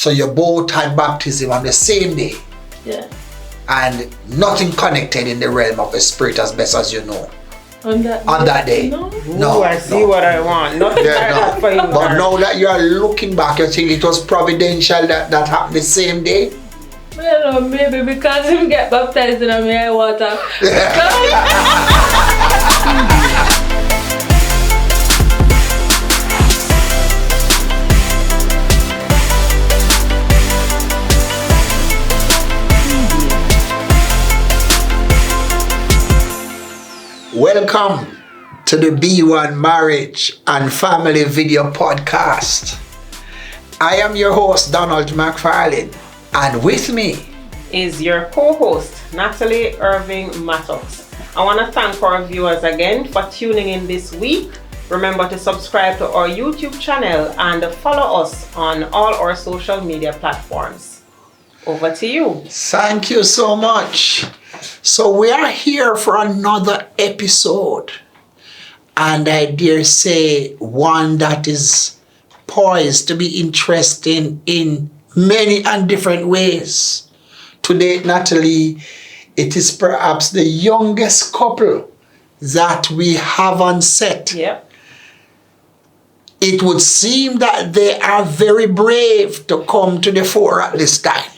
So you both had baptism on the same day. Yeah. And nothing connected in the realm of the spirit as best as you know. On that day. No. Ooh, I see what I want. Nothing like that for you. But now that you are looking back, you think it was providential that happened the same day? Well, maybe because him get baptized in my water. Welcome to the B1 Marriage and Family Video Podcast. I am your host, Donald McFarlane, and with me is your co-host, Natalie Irving Mattox. I want to thank our viewers again for tuning in this week. Remember to subscribe to our YouTube channel and follow us on all our social media platforms. Over to you. Thank you so much. So we are here for another episode, and I dare say one that is poised to be interesting in many and different ways. Today, Natalie, it is perhaps the youngest couple that we have on set. Yep. It would seem that they are very brave to come to the fore at this time.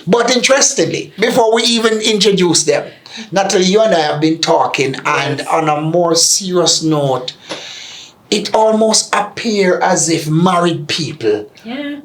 But interestingly, before we even introduce them, Natalie, you and I have been talking, and on a more serious note, it almost appears as if married people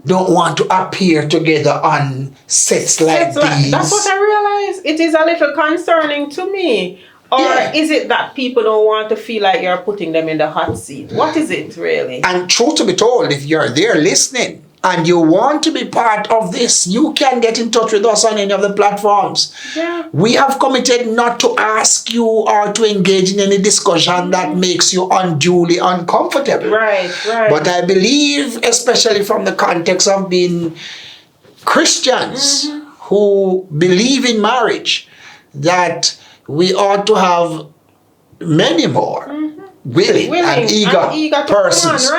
don't want to appear together on sets like these. That's what I realize. It is a little concerning to me. Or is it that people don't want to feel like you're putting them in the hot seat? What is it really? And truth to be told, if you're there listening and you want to be part of this, you can get in touch with us on any of the platforms. Yeah. We have committed not to ask you or to engage in any discussion that makes you unduly uncomfortable. Right. But I believe, especially from the context of being Christians who believe in marriage, that we ought to have many more willing and eager persons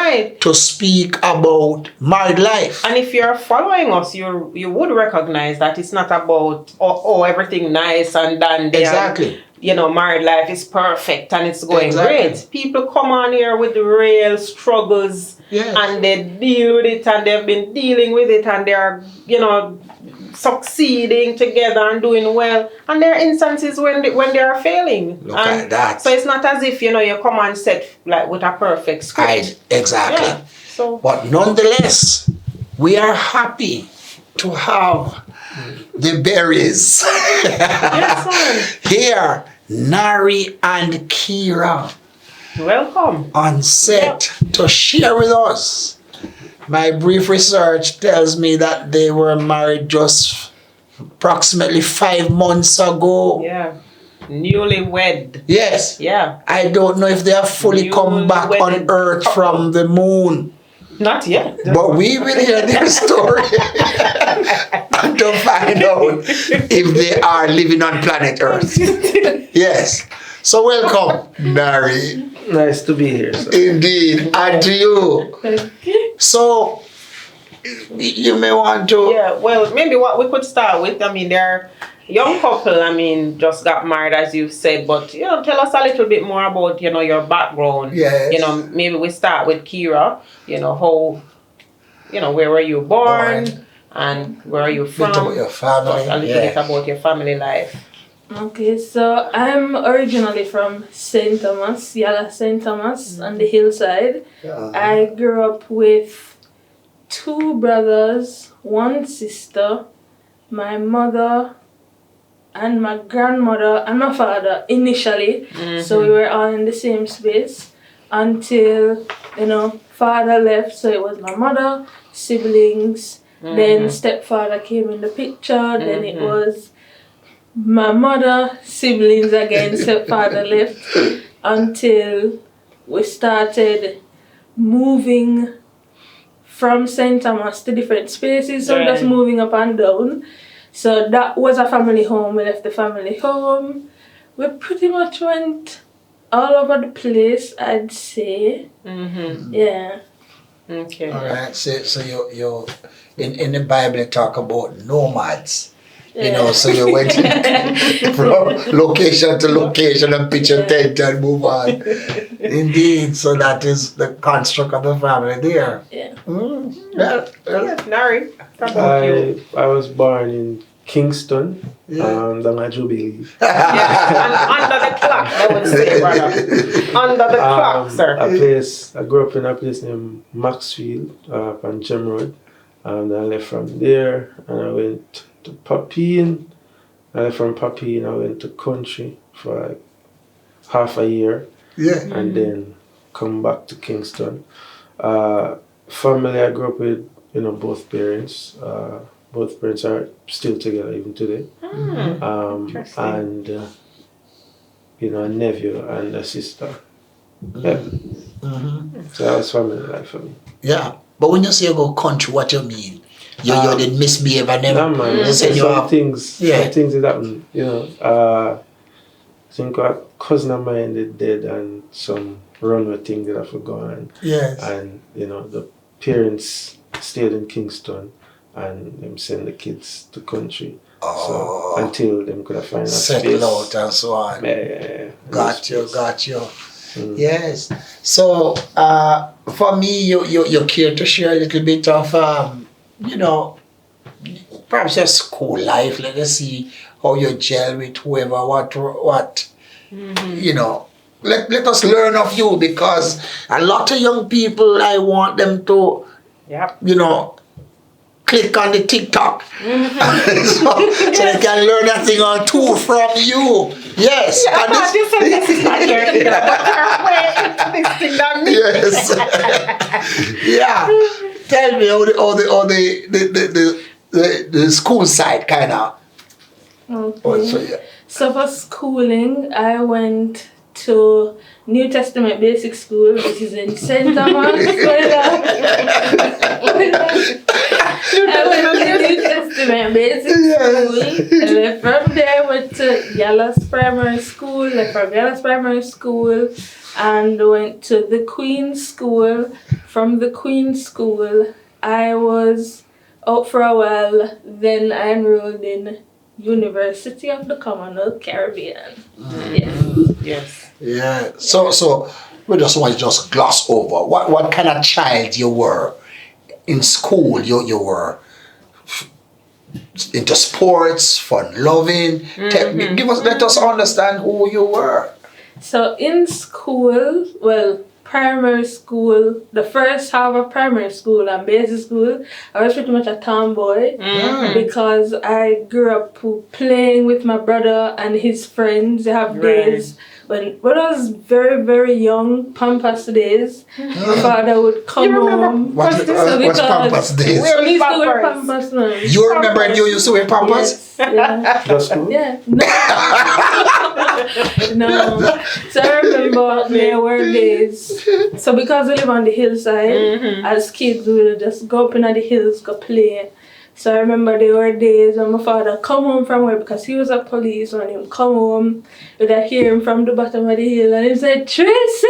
to speak about married life. And if you're following us, you would recognize that it's not about everything nice and dandy. Exactly. And, married life is perfect and it's going great. People come on here with real struggles and they deal with it, and they've been dealing with it, and they're, succeeding together and doing well. And there are instances when they are failing. Look at that. So it's not as if, you come on set like with a perfect script. Exactly. Yeah. But nonetheless, we are happy to have the berries here, Nari and Kira. Welcome. On set to share with us. My brief research tells me that they were married just approximately 5 months ago. Yeah. Newlywed. Yes. Yeah. I don't know if they have fully come back on Earth from the moon. Not yet. But we will hear their story and to find out if they are living on planet Earth. Yes. So welcome, Nari. Nice to be here, sir. Indeed. And to you. So, you may want to... Yeah, well, maybe what we could start with, they're young couple, just got married, as you said, but, tell us a little bit more about, your background. Yes. Maybe we start with Kira, how, where were you born, and where are you from? About your family. A little bit about your family life. Okay, so I'm originally from St. Thomas, Yala St. Thomas on the hillside. I grew up with 2 brothers, 1 sister, my mother and my grandmother and my father initially. So we were all in the same space until, father left. So it was my mother, siblings, then stepfather came in the picture, then it was my mother, siblings again, stepfather left, until we started moving from St. Thomas to different spaces, so just moving up and down. So that was a family home. We left the family home. We pretty much went all over the place, I'd say. Yeah. Okay. All right. So in the Bible it talk about nomads. You Yeah. know, so you went from location to location and pitch a tent and move on. Indeed, so that is the construct of the family there. Yeah. Well, Nari, how about you? I was born in Kingston, Yeah. down at Jubilee. Yes, and under the clock, I would say, brother. Under the clock, sir. I grew up in a place named Maxfield, up on Gem Road. And I left from there and I went to Papine. I left from Papine, I went to country for like half a year yeah. and then come back to Kingston. Family, I grew up with, both parents. Both parents are still together even today. Interesting. And, a nephew and a sister. Yeah. So that was family life for me. Yeah. But when you say about country, what you mean? You did misbehave and then No, man. you said you Some have... things that happen, I think a cousin of mine did dead and some runway thing that I forgot on. Yes. And, the parents stayed in Kingston and them send the kids to country. Oh. So until them could have find a Settle space. out and so on. Yeah. Got you. Yes. So, for me, you care to share a little bit of, perhaps your school life. Let us see how you gel with whoever, what. Let us learn of you, because a lot of young people, I want them to, click on the TikTok. so they can learn a thing or two from you. Yes. And This is not your thing, but you're way this thing than me. Yes. Yeah. Tell me all the school side kind of. Okay. So for schooling, I went to New Testament Basic School, which is in St. Thomas. I went to New Testament Basic School, and then from there I went to Yallas Primary School, and went to the Queen's School. From the Queen's School, I was out for a while, then I enrolled in University of the Commonwealth Caribbean. Yes. Yeah. So we just want to just gloss over what kind of child you were in school. You were into sports, fun loving. Let us understand who you were. So in school, primary school, the first half of primary school and basic school, I was pretty much a tomboy because I grew up playing with my brother and his friends. They have days when I was very, very young, Pampas days. My father would come home. What's Pampas days? We used to wear Pampas now. You remember you used to wear Pampas? Yes, yeah. Just school? Yeah. No. So I remember there were days. So because we live on the hillside, as kids we would just go up in the hills, go play. So I remember there were days when my father come home from work because he was a police. When he would come home, we'd hear him from the bottom of the hill and he said, "Tracy,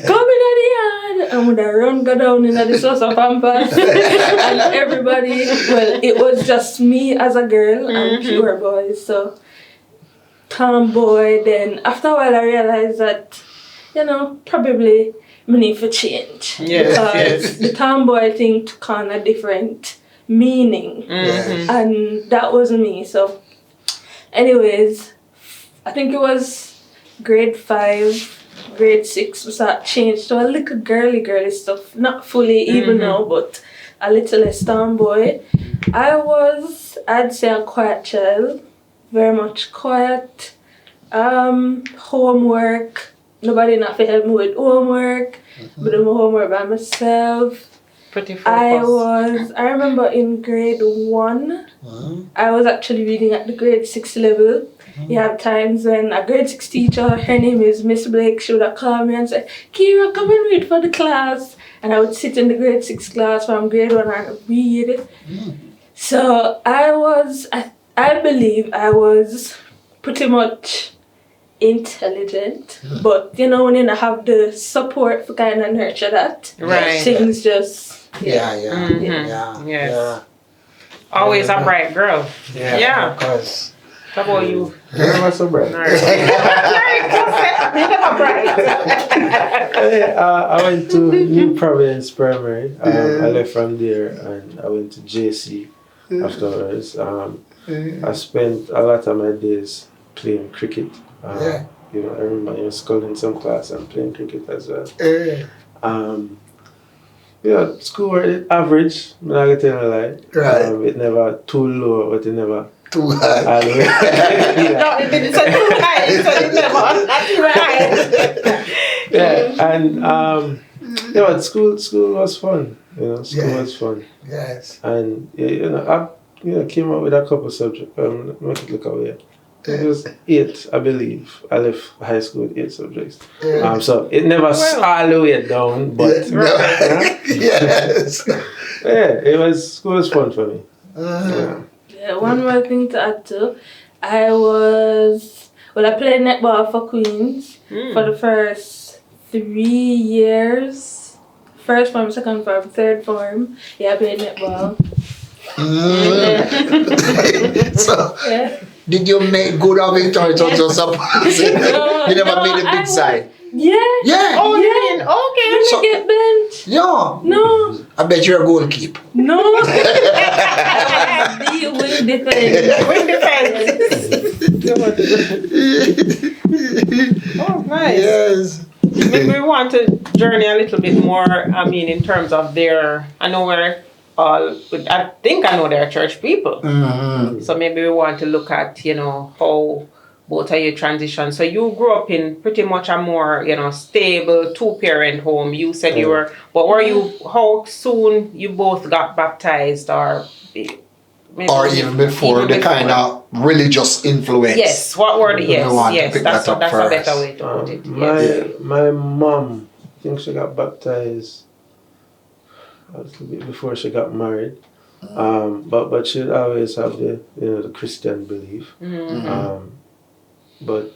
come in the yard." And we'd run go down in the source of Pampas. And everybody, it was just me as a girl and pure boys. So tomboy. Then after a while I realized that, probably we need to change. Because the tomboy thing took on a different meaning. And that wasn't me. So anyways, I think it was grade 5, grade 6 we started change to a little girly stuff. Not fully even now, but a little less tomboy. I'd say a quiet child. Very much quiet. Homework. Nobody not to help me with homework. But do my homework by myself. Pretty focused. I remember in grade 1, I was actually reading at the grade 6 level. You have times when a grade 6 teacher, her name is Miss Blake, she would have called me and say, "Kira, come and read for the class." And I would sit in the grade 6 class from grade 1 and read. So I believe I was pretty much intelligent, but you know when you don't have the support for kind of nurture that, Right. things just Yeah. Yes. Yeah. Always a bright girl. Yeah. Of course. How about you? Very much so bright. I went to New Providence Primary. I left from there and I went to JC afterwards. I spent a lot of my days playing cricket. You know, I remember school in some class and playing cricket as well. Yeah, school were average, I'm not gonna tell you a lie. Right. It never too low, but it never Too high. all the way. No, it didn't say too high. It said it never not too high. Yeah, and yeah, but school was fun. You know, school was fun. Yes. And I came up with a couple subjects. Make it look away. It was 8, I believe. I left high school with 8 subjects. So it never all the way down, but Yes. yeah, school was fun for me. Yeah, one more thing to add to. I played netball for Queens for the first 3 years. First form, second form, third form. Yeah, I played netball. So, Yeah. did you make good of it or just surprising? You never made a big side? Yeah. Yeah. Oh, you mean, okay. When So- I get benched. Yeah. No. I bet you're a goalkeeper. No. The wing defense. Wing defense. Oh, nice. Yes. Maybe we want to journey a little bit more, in terms of I think I know they're church people. So maybe we want to look at, how both of you transition. So you grew up in pretty much a more, stable 2-parent home. You said you were, but how soon you both got baptized or even before the kind of religious influence? Yes, what were the, yes, that's that up a first. better way to put it. My mom, I think she got baptized a little bit before she got married. But she'd always have the Christian belief. But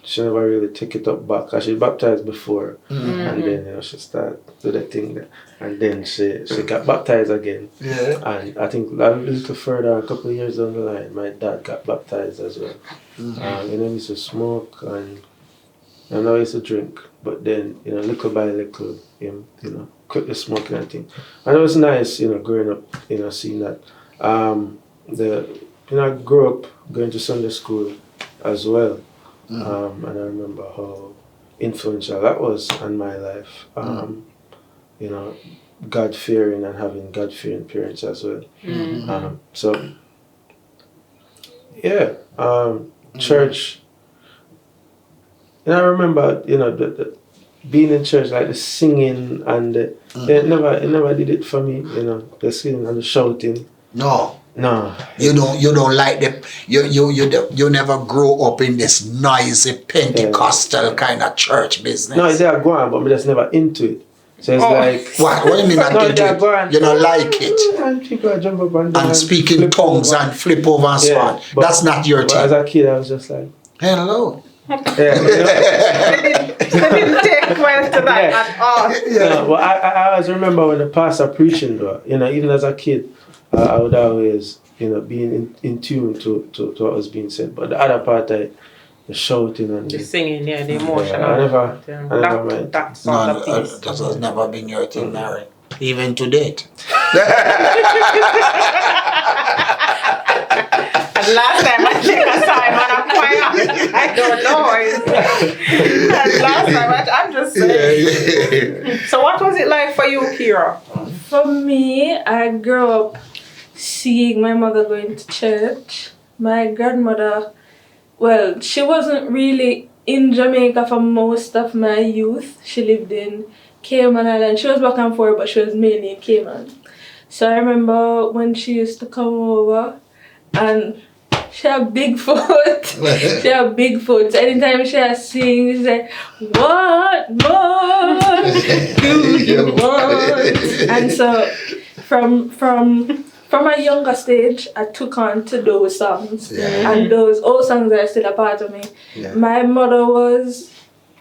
she never really took it up back. Cause she baptized before, and then she started do the thing there. And then she got baptized again. Yeah. And I think a little further, a couple of years down the line, my dad got baptized as well. He used to smoke and I used to drink. But then, little by little, quit the smoking and thing. And it was nice, growing up, seeing that. I grew up going to Sunday school as well. And I remember how influential that was on my life. God-fearing and having God-fearing parents as well. Church. And I remember, the being in church, like the singing and it never did it for me, the singing and the shouting. No. No. You don't like you never grow up in this noisy Pentecostal kind of church business. No, they are going, but I'm just never into it. So it's like what do you mean not into it? You don't like it. And people jump up and down And speak in tongues and flip over and so on. That's not your but thing. as a kid I was just like, hello. They didn't take well to that at all. No, but I always remember when the pastor preaching though, even as a kid, I would always, being in tune to what was being said. But the other part, the shouting and the singing, the emotional. I never mind. That sort of piece. That has never been your thing, Mary. Even to date. And last time I think I saw him on a choir. I don't know. And last time I'm just saying. Yeah. So what was it like for you, Kira? For me, I grew up seeing my mother going to church. My grandmother, she wasn't really in Jamaica for most of my youth. She lived in Cayman Island. She was back and forth, but she was mainly in Cayman. So I remember when she used to come over and she had big foot. She had big foot. So anytime she had sing, she said, "What more do you want?" And so from from a younger stage, I took on to those songs. Yeah. And those old songs are still a part of me. Yeah. My mother was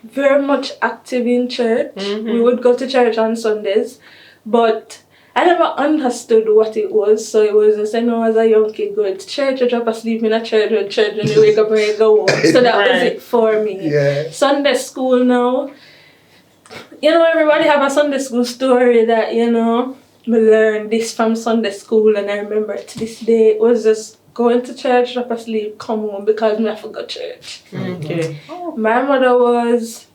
very much active in church. We would go to church on Sundays, but I never understood what it was. So it was just, as a young kid, going to church, I drop asleep in a church, and you wake up and you go home. So that was it for me. Yeah. Sunday school now, everybody have a Sunday school story that, we learned this from Sunday school, and I remember to this day, it was just going to church, drop asleep, come home because I forgot church. Okay. My mother was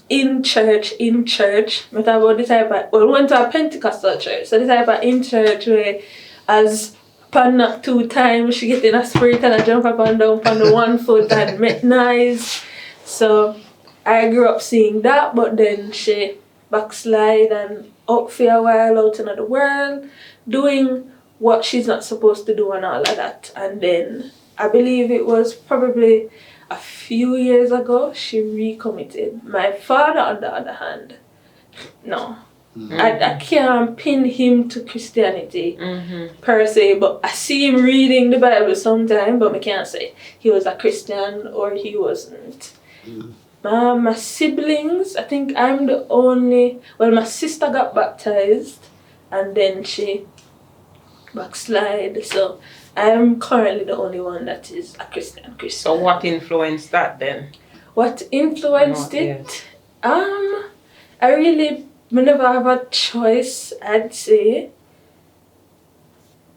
in church. We talk about the type of, we went to a Pentecostal church, so the type of in church where as pan knock 2 times, she get in a spirit and I jump up and down on the 1 foot and make noise. So I grew up seeing that, but then she backslide and out for a while out in the world, doing what she's not supposed to do and all of that. And then I believe it was probably a few years ago, she recommitted. My father, on the other hand, no. I can't pin him to Christianity per se, but I see him reading the Bible sometimes, but I can't say he was a Christian or he wasn't. My siblings, I think I'm the only, my sister got baptized and then she backslide, so I'm currently the only one that is a Christian. So what influenced that then? What influenced it? I never have a choice, I'd say.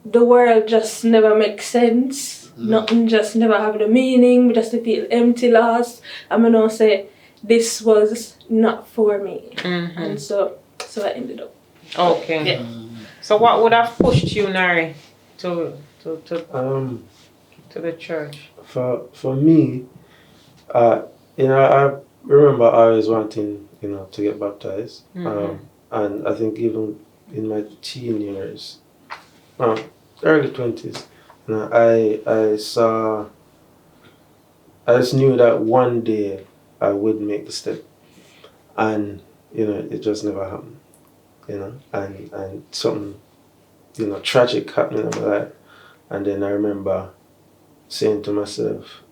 The world just never makes sense. Nothing just never have the meaning. We just feel empty, lost. I'm gonna say this was not for me. And so I ended up. Okay. Yeah. So what would have pushed you, Nari, to the church? For me, I remember always wanting, to get baptized. And I think even in my teen years, early 20s, I just knew that one day I would make the step. And, it just never happened. And something, tragic happened in my life. And then I remember saying to myself,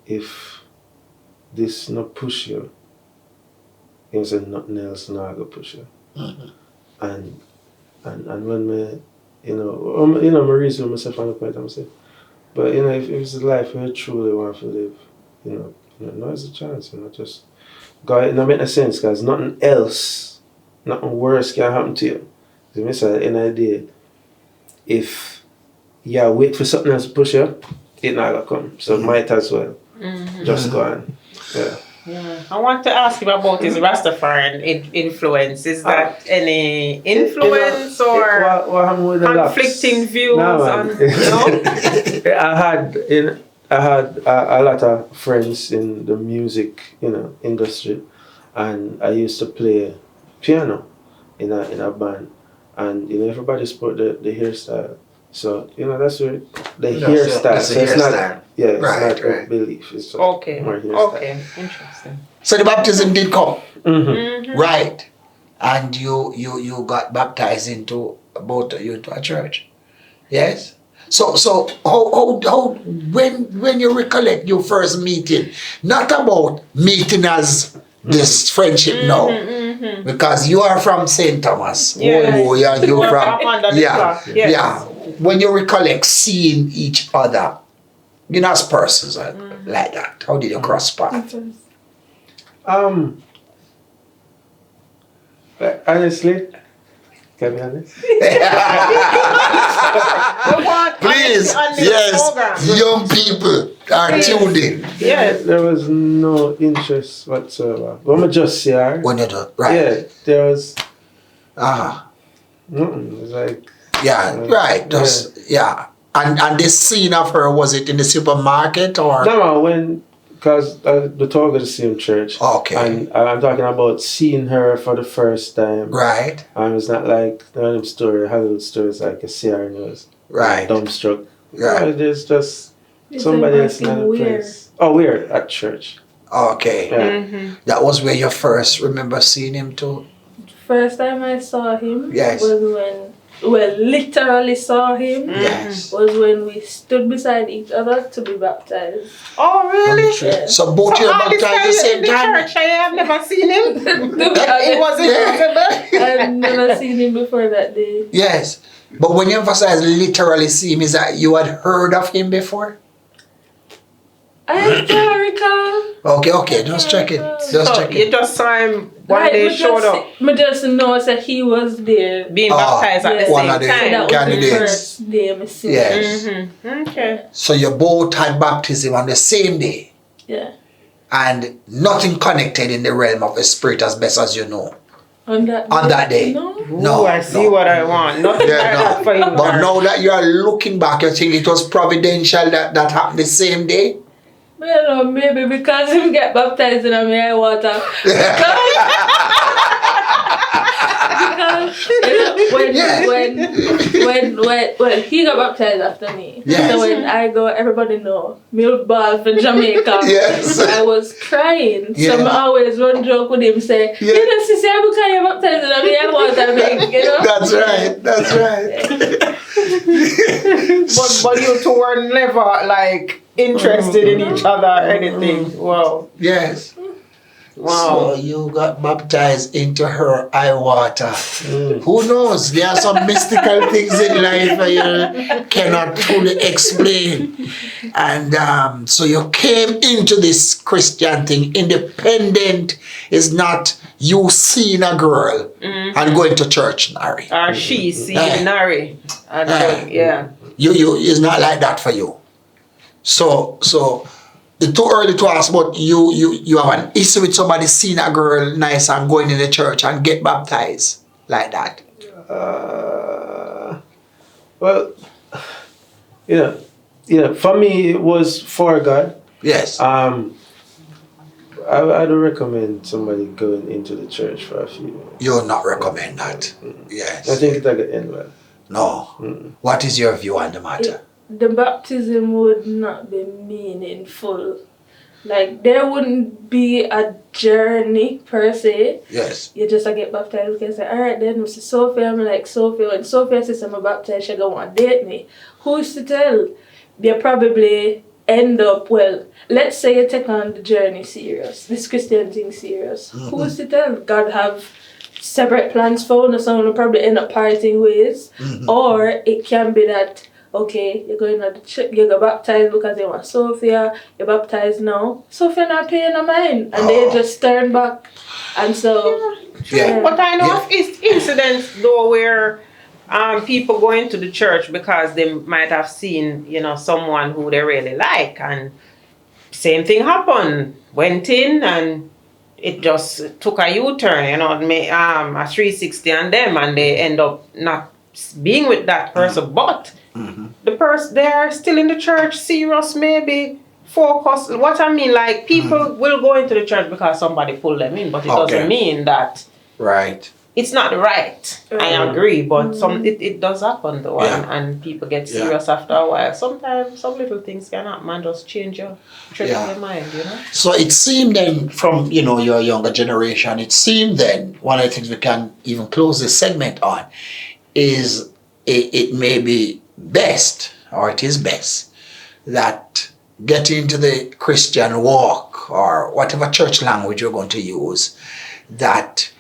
if this not push you, said nothing else not gonna push you. And when me, my reason myself on the point, I'm saying, but if it's a life you truly want to live, no, it's a chance, just go. It don't make no sense because nothing worse can happen to you. So say in idea, if you wait for something else to push you, it not gonna come. So might as well just go on. Yeah. Yeah. I want to ask you about his Rastafarian influence. Is that any influence or what happened with the conflicting views? I had a lot of friends in the music, industry, and I used to play piano in a band, and everybody sport the hairstyle. So that's where the hairstyle. So it's not. Yeah, it's not a belief. It's just more hairstyle. Okay, interesting. So the baptism did come, right? And you got baptized into both of you into a church, yes. So how when you recollect your first meeting, not about meeting as this friendship now, because you are from St. Thomas. Yes. You're from Yes. yeah. When you recollect seeing each other, as persons like that, how did you cross paths? Honestly, can I be honest? Please, yes, young people are tuned in. Yes. There was no interest whatsoever. But I'm just here. When you do, right? Yeah, there was. Nothing. It was like. Yeah, right. And this scene of her, was it in the supermarket or? No, because the talk of the same church. Okay. And I'm talking about seeing her for the first time. Right. And it's not like the story, Hollywood stories like a CR news. Right. Dumbstruck. Right. There's just somebody else in the place. Oh, we're at church. Okay. Yeah. That was where you first remember seeing him too? First time I saw him was when literally saw him Yes. was when we stood beside each other to be baptized. Oh, really? Yeah. So both you So were all this baptized at time the you're in same the time? church, I have never seen him. To be It honest, wasn't visible. I've never seen him before that day. Yes. But when you emphasize literally see him, is that you had heard of him before? I can't recall. Okay, just check it. Just So check you it. just saw him one day showed up I just know that he was there. being Oh, baptized at the one same of the- So that time. was the Candidates. first day I seen him. Yes. Okay. So you both had baptism on the same day, Yeah. and nothing connected in the realm of the spirit as best as you know. On that day. No. No, Ooh, I see no. what I want. Nothing Yeah, like that for you. But Mark. now that you are looking back, you think it was providential that happened the same day? Well, maybe because him get baptized in my water. Because when he got baptized after me, Yes. so when I go, everybody know milk ball from Jamaica. Yes. I was crying. Yes. So I always run joke with him, say, Yes. you know, sister, I'm kind of baptized in my water, big, you know. That's right. That's right. But you two were never like interested in each other or anything. Wow. Yes. Wow. So you got baptized into her eye water. Who knows? There are some mystical things in life that you cannot fully explain. And so you came into this Christian thing. Independent is not you seeing a girl and going to church, Nari. Or she seeing Eh. Nari. And Eh. yeah. You it's not like that for you. So it's too early to ask, but you have an issue with somebody seeing a girl nice and going in the church and get baptized like that. Well, for me it was for God. Yes. I'd recommend somebody going into the church for a few. You would not recommend that. Yes. I think it'll end well. No. What is your view on the matter? The baptism would not be meaningful. Like, there wouldn't be a journey per se. Yes. You just get baptized. You can say, alright then, Mr. Sophia, I'm like Sophia. When Sophia says I'm baptized, she gonna want to date me. Who's to tell? You probably end up, well, let's say you take on the journey serious, this Christian thing serious. Who's to tell? God have separate plans for you, so you'll probably end up parting ways. Or it can be that, okay, you're going to the church, you get baptized because you want Sophia, you're baptized now. Sophia not paying no mind. And they just turn back. And so, Yeah. But I know Yeah. of incidents though where people go into the church because they might have seen, someone who they really like, and same thing happened. Went in and it just took a U-turn, a 360 on them, and they end up not being with that person. But the person, they are still in the church, serious, maybe focused. What I mean, like, people will go into the church because somebody pulled them in, but it doesn't mean that Right. it's not right. I agree, but it does happen though, and people get serious after a while. Sometimes some little things can happen and just change your mind, So it seemed then from, your younger generation, it seemed then, one of the things we can even close this segment on is it may be best, or it is best, that getting into the Christian walk, or whatever church language you're going to use, that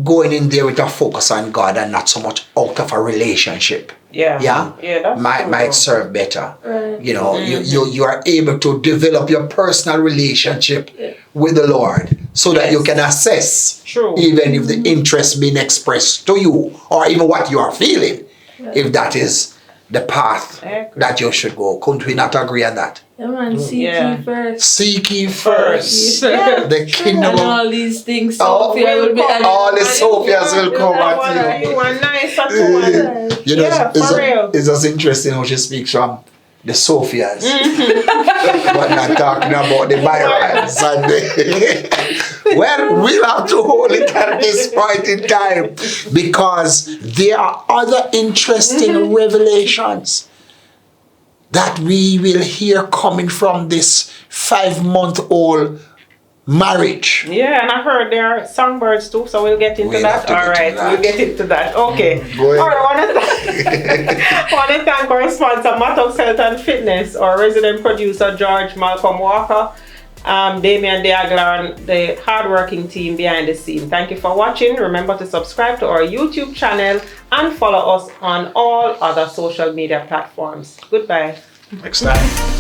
going in there with a focus on God and not so much out of a relationship. That's Might serve better. right. You are able to develop your personal relationship with the Lord so that you can assess even if the interest being expressed to you, or even what you are feeling, if that is the path that you should go. Couldn't we not agree on that? Yeah, man, seek ye first. Seek ye first the kingdom And of all these things, Sophia will be all the Sophias will come at you. You are nice at one. It's just interesting how she speaks from the Sophias, but not talking about the Byrons. Well, we'll have to hold it at this point in time, because there are other interesting revelations that we will hear coming from this 5-month-old marriage. Yeah, and I heard there are songbirds too, so we'll get into We'll have that. to get All right, into that. we'll get into that. Okay. Go ahead. All right, I want to thank our sponsor, Mattox Health and Fitness, our resident producer, George Malcolm Walker, Damian Diaglar, and the hardworking team behind the scene. Thank you for watching. Remember to subscribe to our YouTube channel and follow us on all other social media platforms. Goodbye. Next time.